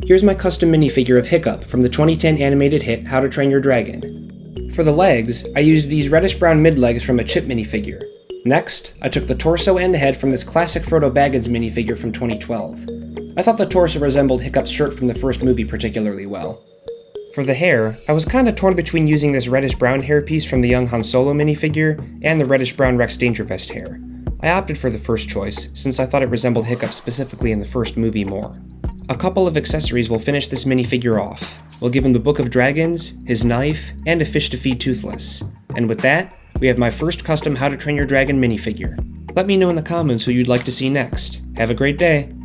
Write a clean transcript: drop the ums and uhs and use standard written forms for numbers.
Here's my custom minifigure of Hiccup from the 2010 animated hit How to Train Your Dragon. For the legs, I used these reddish-brown mid-legs from a Chip minifigure. Next, I took the torso and head from this classic Frodo Baggins minifigure from 2012. I thought the torso resembled Hiccup's shirt from the first movie particularly well. For the hair, I was kinda torn between using this reddish-brown hairpiece from the young Han Solo minifigure and the reddish-brown Rex Dangervest hair. I opted for the first choice, since I thought it resembled Hiccup specifically in the first movie more. A couple of accessories will finish this minifigure off. We'll give him the Book of Dragons, his knife, and a fish to feed Toothless. And with that, we have my first custom How to Train Your Dragon minifigure. Let me know in the comments who you'd like to see next. Have a great day!